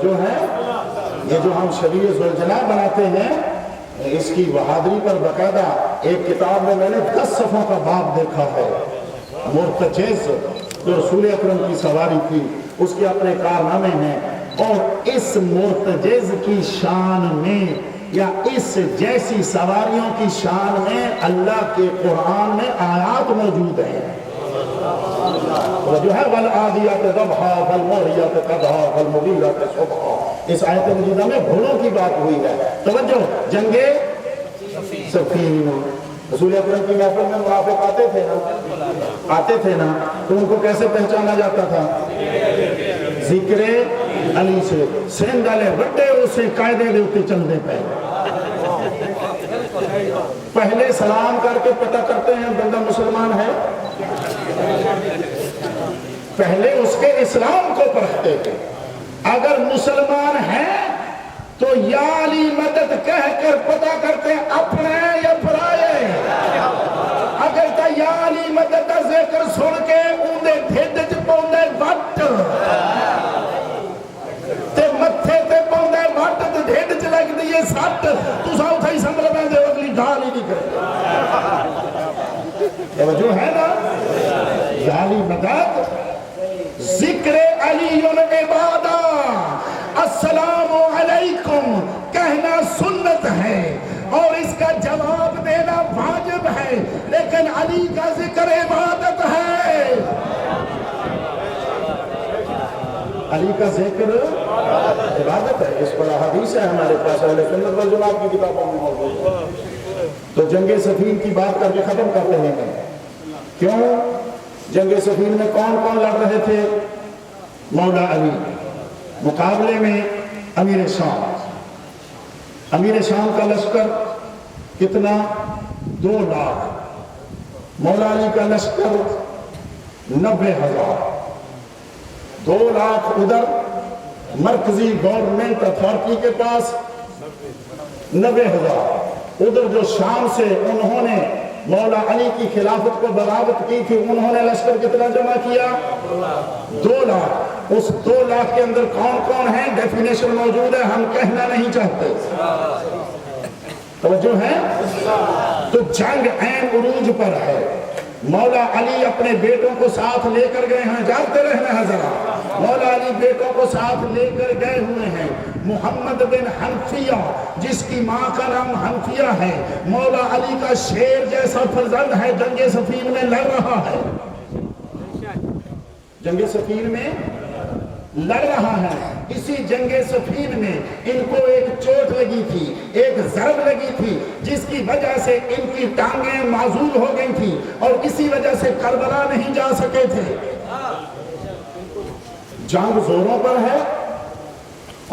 جو ہے یہ جو ہم شبیہ ذوالجلال بناتے ہیں، اس کی بہادری پر باقاعدہ ایک کتاب میں نے 10 صفحوں کا باب دیکھا ہے۔ مرتجز جو رسول اکرم کی سواری تھی، اس کے اپنے کارنامے ہیں، اور اس مرتجز کی شان میں یا اس جیسی سواریوں کی شان میں اللہ کے قرآن میں آیات موجود ہیں۔ جو ہے والعادیات ضبحا فالموریات قدحا فالمغیرات صبحا، اس آیت مجیدہ میں گھوڑوں کی بات ہوئی ہے۔ توجہ، جنگ صفین، رسول اکرم کی محفل میں منافق آتے تھے نا، تو ان کو کیسے پہچانا جاتا تھا؟ ذکر علی سے۔ سندھ والے بڑے اسے قاعدے دے اتے چل دے پہلے سلام کر کے پتہ کرتے ہیں بندہ مسلمان ہے، پہلے اس کے اسلام کو پرکھتے تھے، اگر مسلمان ہے تو یا علی مدد کہہ کر پتہ کرتے ہیں اپنے یا پرائے۔ اگر تا یا علی مدد کا ذکر سن کے اندے ڈھڈ چ پوندے وٹ تے متھے تے پوندے وٹ تے ڈھڈ چ لگ دیے سٹ، تساں اتھے ہی سنبھل پیندے اگلی گال ہی نہیں کرتے۔ توجہ ہے نا، یا علی مدد، ذکر علی عبادہ، السلام علیکم کہنا سنت ہے اور اس کا جواب دینا واجب ہے، لیکن علی کا ذکر عبادت ہے۔ علی کا ذکر عبادت ہے، اس پر حدیث ہے ہمارے پاس اہل سنت والجماعت کی کتابوں میں موجود۔ تو جنگ صفین کی بات کر کے ختم کرتے ہیں۔ کیوں؟ جنگ صفین میں کون کون لڑ رہے تھے؟ مولا علی، مقابلے میں امیر شام۔ امیر شام کا لشکر کتنا؟ 2 لاکھ۔ مولا علی کا لشکر 90,000۔ 2 لاکھ ادھر مرکزی گورنمنٹ اتھارٹی کے پاس، 90,000 ادھر جو شام سے انہوں نے مولا علی کی خلافت کو بغاوت کی تھی، انہوں نے لشکر کتنا جمع کیا؟ 2 لاکھ۔ اس 2 لاکھ کے اندر کون کون ہیں؟ ڈیفینیشن موجود ہے، ہم کہنا نہیں چاہتے۔ توجہ ہے؟ تو جنگ عین عروج پر ہے۔ مولا علی اپنے بیٹوں کو ساتھ لے کر گئے ہیں، جانتے رہنا ہے ذرا، مولا علی بیٹوں کو ساتھ لے کر گئے ہوئے ہیں۔ محمد بن حنفیہ، جس کی ماں کا نام حنفیہ ہے، مولا علی کا شیر جیسا فرزند ہے، جنگ صفین میں لڑ رہا ہے، جنگ صفین میں لڑ رہا ہے۔ اسی جنگ صفین میں ان کو ایک چوٹ لگی تھی، ایک ضرب لگی تھی، جس کی وجہ سے ان کی ٹانگیں معزول ہو گئی تھی، اور اسی وجہ سے کربلا نہیں جا سکے تھے۔ جنگ زوروں پر ہے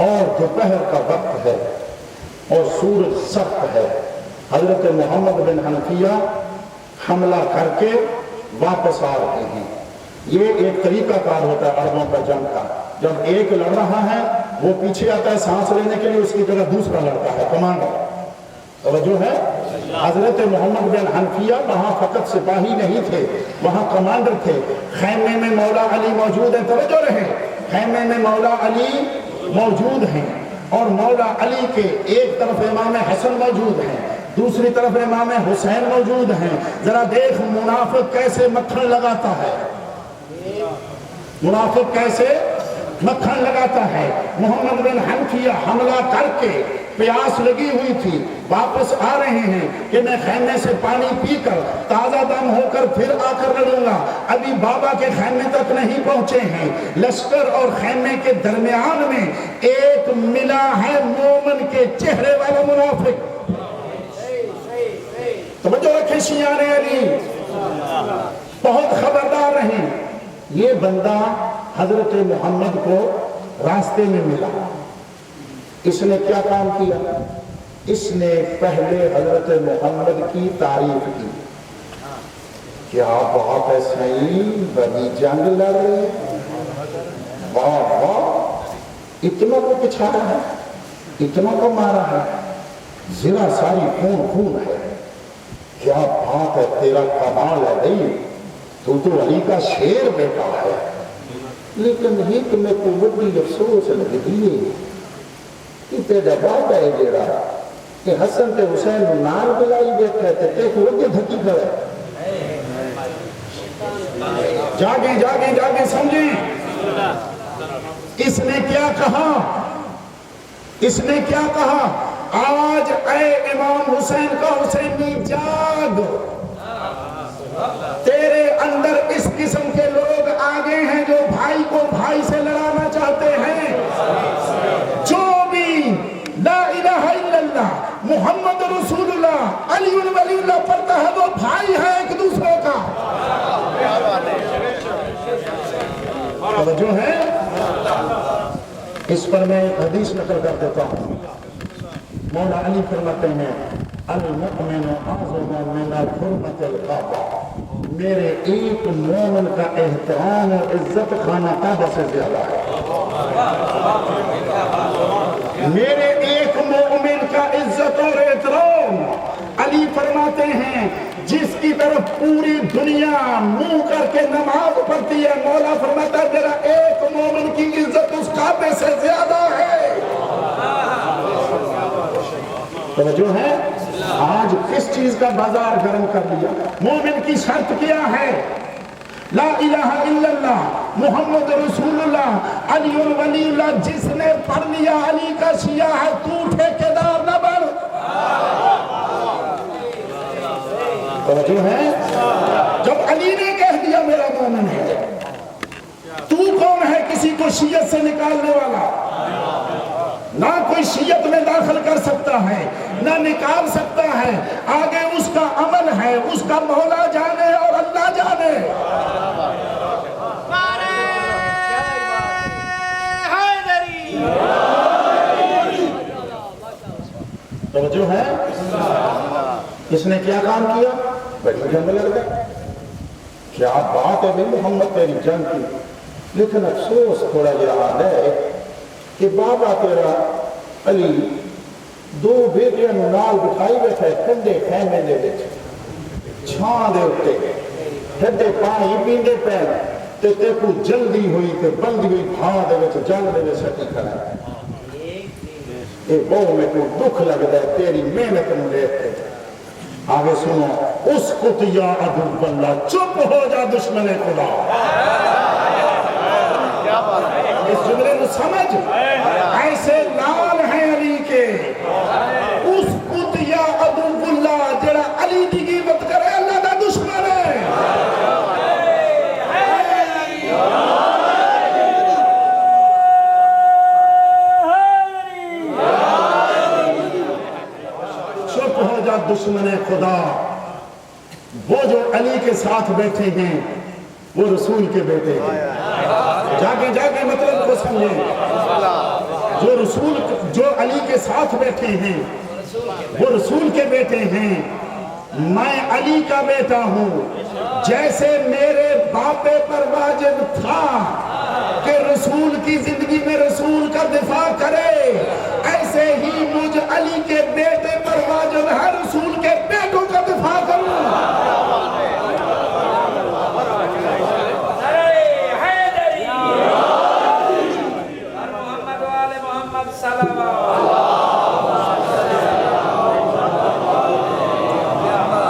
اور دوپہر کا وقت ہے اور سورج سخت ہے۔ حضرت محمد بن حنفیہ حملہ کر کے واپس آ رہے ہیں۔ یہ ایک طریقہ کار ہوتا ہے عربوں کا جنگ کا، جب ایک لڑ رہا ہے وہ پیچھے آتا ہے سانس لینے کے لیے، اس کی جگہ دوسرا لڑتا ہے، کمانڈر۔ توجہ ہے؟ حضرت محمد بن حنفیہ وہاں فقط سپاہی نہیں تھے، وہاں کمانڈر تھے۔ خیمے میں مولا علی موجود ہیں، توجہ رہے، خیمے میں مولا علی موجود ہیں، اور مولا علی کے ایک طرف امام حسن موجود ہیں، دوسری طرف امام حسین موجود ہیں۔ ذرا دیکھ منافق کیسے مکھن لگاتا ہے، منافق کیسے مکھن لگاتا ہے۔ محمد بن حنفیہ حملہ کر کے، پیاس لگی ہوئی تھی، واپس آ رہے ہیں کہ میں خیمے سے پانی پی کر تازہ دم ہو کر پھر آ کر لڑوں گا۔ ابھی بابا کے خیمے تک نہیں پہنچے ہیں، لشکر اور خیمے کے درمیان میں ایک ملا ہے مومن کے چہرے والا منافق۔ توجہ رکھیں شیعان علی، بہت خبردار رہیں۔ یہ بندہ حضرت محمد کو راستے میں ملا، اس نے کیا کام کیا؟ اس نے پہلے حضرت محمد کی تعریف کی، کیا بات ہے سعید، بڑی جنگ لڑ رہے، واہ واہ، اتنوں کو پچھاڑا ہے، اتنوں کو مارا ہے، ذرا ساری خون خون ہے، کیا بات ہے، تیرا کمال ہے بھائی، تو علی کا شیر بیٹا ہے۔ لیکن ایک میں کو بڑی افسوس لگتی ہے کہ تیرا باپ ہے جیڑا کہ حسن تے حسین نال بلائی بیٹھے تھے، ایک وجہ دھکی کھڑے۔ جاگیں جاگیں جاگیں سمجھیں، اس نے کیا کہا؟ اس نے کیا کہا؟ آج اے امام حسین کا حسینی جاگ، تیرے اندر اس قسم کے لوگ آگے ہیں جو بھائی کو بھائی سے لڑانا چاہتے ہیں۔ جو بھی لا الہ الا اللہ محمد رسول اللہ علی ولی اللہ پڑھتا ہے وہ بھائی ہے ایک دوسرے کا۔ توجہ ہے؟ اس پر میں حدیث نقل کر دیتا ہوں۔ مولا علی فرماتے ہیں المؤمن اعظم من حرمت الکعبہ، میرے ایک مومن کا احترام اور عزت خانہ کعبہ سے زیادہ ہے۔ میرے ایک مومن کا عزت اور احترام، علی فرماتے ہیں جس کی طرف پوری دنیا منہ کر کے نماز پڑھتی ہے، مولا فرماتا ہے میرا ایک مومن کی عزت اس کعبے سے زیادہ ہے۔ توجہ ہے؟ آج کس چیز کا بازار گرم کر لیا؟ مومن کی شرط کیا ہے؟ لا الہ الا اللہ محمد رسول اللہ علی ولی اللہ۔ جس نے پڑھ لیا علی کا شیعہ ہے، تو ٹھیکیدار نہ بن۔ توجہ ہے؟ جب علی نے کہہ دیا میرا مومن ہے، تو کون ہے کسی کو شیعت سے نکالنے والا، نہ کوئی شیعت میں داخل کر سکتا ہے، نہ نکال سکتا ہے۔ آگے اس کا عمل ہے، اس کا مولا جانے اور اللہ جانے۔ توجہ ہے؟ اس نے کیا کام کیا؟ بڑی جنگ لڑ گئے۔ کیا بات ہے بھائی محمد تیری جنگ کی، لیکن افسوس تھوڑا یہ حال ہے کہ بابا تیرا علی دو بیٹیاں نال بٹھائی بیٹھے ٹھنڈے خیمے دے وچ چھاں دے اتے ٹھنڈے پانی پیندے پے تے تے کو جلدی ہوئی تے بلدی ہوئی بھاں دے وچ جنگ دے وچ سٹی کھڑا ہے۔ اے بہو میں کو دکھ لگتا ہے تیری محنت نو دیکھ کے۔ آگے سنو، اس کت یا عدو اللہ، چپ ہو جا دشمن خدا۔ اس جملے کو سمجھ، ایسے لال ہیں علی کے، اس کت یا عدو اللہ جڑا علی دی غیبت کرے اللہ دا دشمن ہے۔ چپ ہو جا دشمن خدا۔ وہ جو علی کے ساتھ بیٹھے ہیں وہ رسول کے بیٹے ہیں۔ جاگے جاگے مطلب کو سمجھیں، جو علی کے ساتھ بیٹھے ہیں وہ رسول کے بیٹے ہیں۔ میں علی کا بیٹا ہوں، جیسے میرے باپے پر واجب تھا کہ رسول کی زندگی میں رسول کا دفاع کرے، ایسے ہی مجھ علی کے بیٹے پر واجب ہے رسول کے بیٹوں کا دفاع کروں۔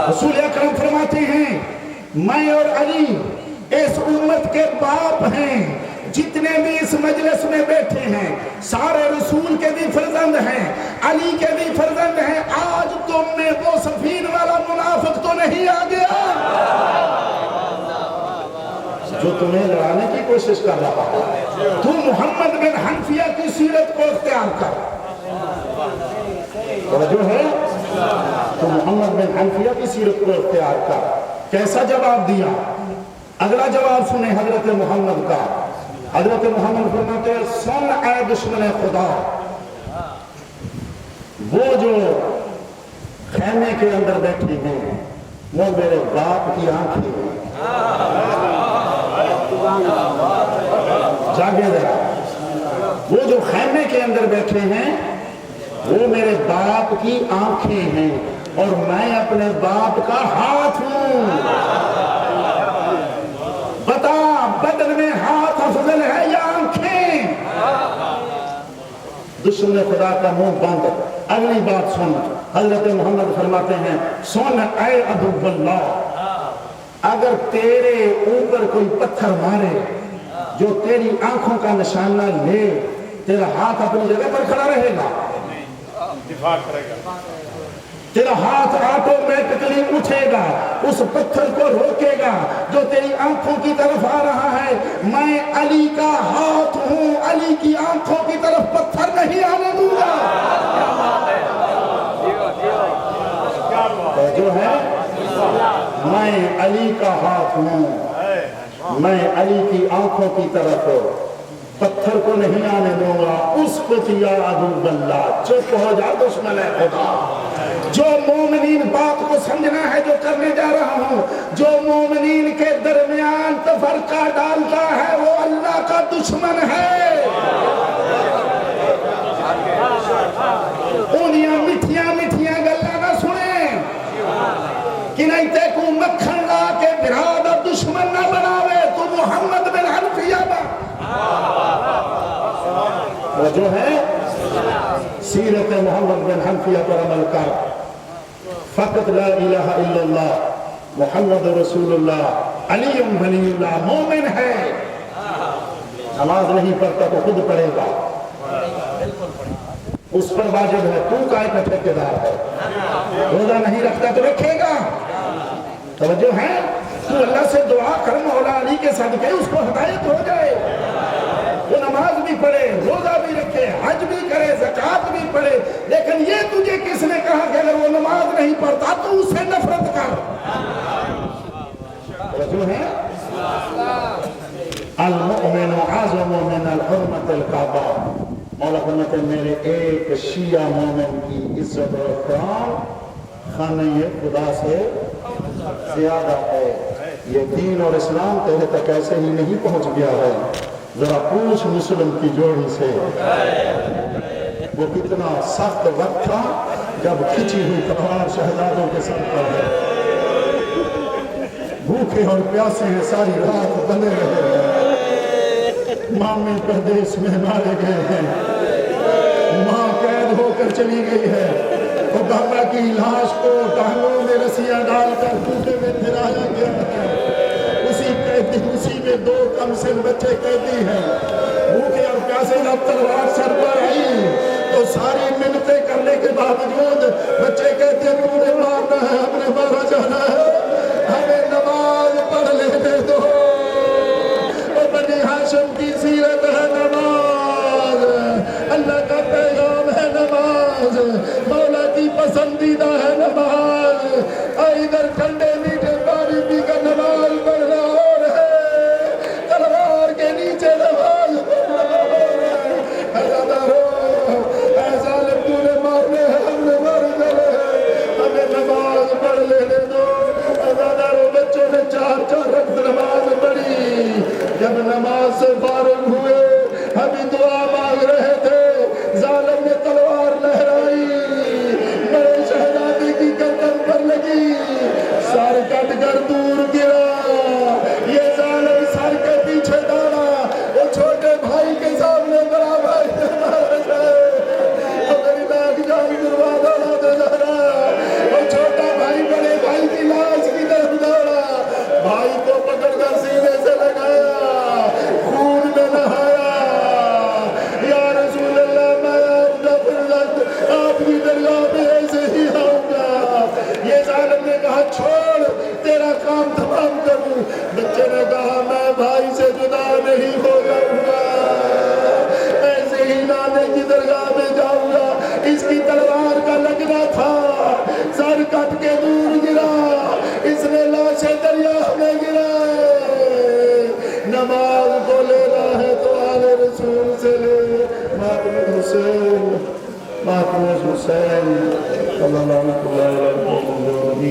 رسول اکرم فرماتے ہیں میں اور علی اس امت کے باپ ہیں، جتنے بھی اس مجلس میں بیٹھے ہیں سارے رسول کے بھی فرزند ہیں، علی کے بھی فرزند ہیں۔ آج تم میں وہ سفین والا منافق تو نہیں آ گیا جو تمہیں لڑانے کی کوشش کر رہا ہے۔ تم محمد بن حنفیہ کی سیرت کو اختیار کر۔ توجہ ہے؟ تو محمد بن حنفیہ کی سیرت کو اختیار کر۔ کیسا جواب دیا؟ اگلا جواب سنیں حضرت محمد کا۔ حضرت محمد فرماتے ہیں سن اے دشمن خدا، وہ جو خیمے کے اندر بیٹھی ہیں وہ میرے باپ کی آنکھیں ہیں۔ جاگے ذرا، وہ جو خیمے کے اندر بیٹھے ہیں وہ میرے باپ کی آنکھیں ہیں اور میں اپنے باپ کا ہاتھ ہوں۔ بتا بدن میں ہاتھ افضل ہے یا آنکھیں؟ دشمن خدا کا منہ بند۔ اگلی بات سن، حضرت محمد فرماتے ہیں سن اے عدو اللہ، اگر تیرے اوپر کوئی پتھر مارے جو تیری آنکھوں کا نشانہ لے، تیرا ہاتھ اپنی جگہ پر کھڑا رہے گا؟ دفاع کرے گا۔ تیرا ہاتھ آٹومیٹکلی اٹھے گا، اس پتھر کو روکے گا جو تیری آنکھوں کی طرف آ رہا ہے۔ میں علی کا ہاتھ ہوں، علی کی آنکھوں کی طرف پتھر نہیں آنے دوں گا۔ جو ہے میں علی کا ہاتھ ہوں، میں علی کی آنکھوں کی طرف پتھر کو نہیں آنے دوں گا۔ اس کو یا عدو اللہ، چپ ہو جا دشمن خدا۔ جو مومنین بات کو سمجھنا ہے جو کرنے جا رہا ہوں، جو مومنین کے درمیان تفرقہ ڈالتا ہے وہ اللہ کا دشمن ہے۔ انہیاں مٹھیاں مٹھیاں گلاں نہ سنیں کہ نہیں تے کو مکھن لا کے براد دشمن نہ بناوے تو محمد بن حنفیہ با وہ جو ہے سیرت محمد بن حنفیہ پر عمل کر۔ فقط لا الہ الا اللہ محمد رسول اللہ علی ولی اللہ مومن ہے۔ نماز نہیں پڑھتا تو خود پڑھے گا، اس پر واجب ہے، تو کائے کا ٹھیکیدار ہے۔ روزہ نہیں رکھتا تو رکھے گا۔ توجہ ہے؟ تو اللہ سے دعا کر مولا علی کے صدقے اس کو ہدایت ہو جائے۔ وہ نماز بھی پڑھے، روزہ بھی رکھے، حج بھی کرے، زکوٰۃ بھی پڑھے، لیکن یہ تجھے کس نے کہا کہ اگر وہ نماز نہیں پڑھتا تو اس سے نفرت کر؟ جو ہے المؤمن اعظم من الحرمت الکعبہ، مولا فرماتے ہیں میرے ایک شیعہ مومن کی عزت و احترام خانہ خدا سے زیادہ ہے۔ یہ دین اور اسلام تیرے تک ایسے ہی نہیں پہنچ گیا ہے، ذرا پوچھ مسلم کی جوڑی سے وہ کتنا سخت وقت تھا جب کھچی ہوئی تلوار شہزادوں کے سر پر ہے، بھوکے اور پیاسے ہیں، ساری رات بنے رہے ہیں، مامے پردیس میں مارے گئے ہیں، ماں قید ہو کر چلی گئی ہے، اوباما کی لاش کو ٹانگوں میں رسیاں ڈال کر کوفے میں پھرایا گیا ہے، اسی میں 2 کم سن بچے قیدی ہیں، بھوکے اور پیاسے جب تلوار سر پر آئی تو ساری منتیں کرنے کے باوجود بچے کہتے ہیں تو نے مارنا ہے، ہم نے مارا جانا ہے، ہمیں نماز پڑھ لینے دو۔ اور بنی ہاشم کی سیرت ہے نماز، اللہ کا پیغام ہے نماز، مولا کی پسندیدہ ہے نماز، ادھر ٹھنڈے میٹھے پانی پی کر نماز پڑھنا اور ہے، تلوار کے نیچے نماز پڑھنا اور ہے، اے ظالم تو نے مارنے ہیں، ہم نے مارے جانے ہیں، ہمیں نماز پڑھ لینے دو۔ ازاداروں بچوں نے 4 رکعت نماز پڑھی، جب نماز سے فارغ ہوئے ابھی دعا مانگ رہے تھے، ظالم نے تلوار لہرائی، بڑے شہزادے کی گردن پر لگی، سر کٹ کر دور گرا، یہ ظالم سر کے پیچھے ڈالا، وہ چھوٹے بھائی کے سامنے بڑا بھائی نے مارا جائے، میری ناک جان گروا ڈالا دے جا رہا، وہ چھوٹا بھائی بڑے بھائی کی لاش کی طرف دوڑا، بھائی کو پکڑ کر سینے سے لگایا، خون میں نہایا، یا رسول اللہ میں آپ کی درگاہ میں ایسے ہی آؤں گا۔ یہ ظالم نے کہا چھوڑ تیرا کام تمام کروں، بچے نے کہا میں بھائی سے جدا نہیں ہو جاؤں گا، ایسے ہی نانے کی درگاہ میں جاؤں گا۔ اس کی تلوار کا لگنا تھا، سر کٹ کے دور گرا، اس نے لاشیں دریا میں گرائے۔ نماز کو لینا ہے تو آل رسول سے لے، ماتم حسین صلی اللہ علیہ وسلم۔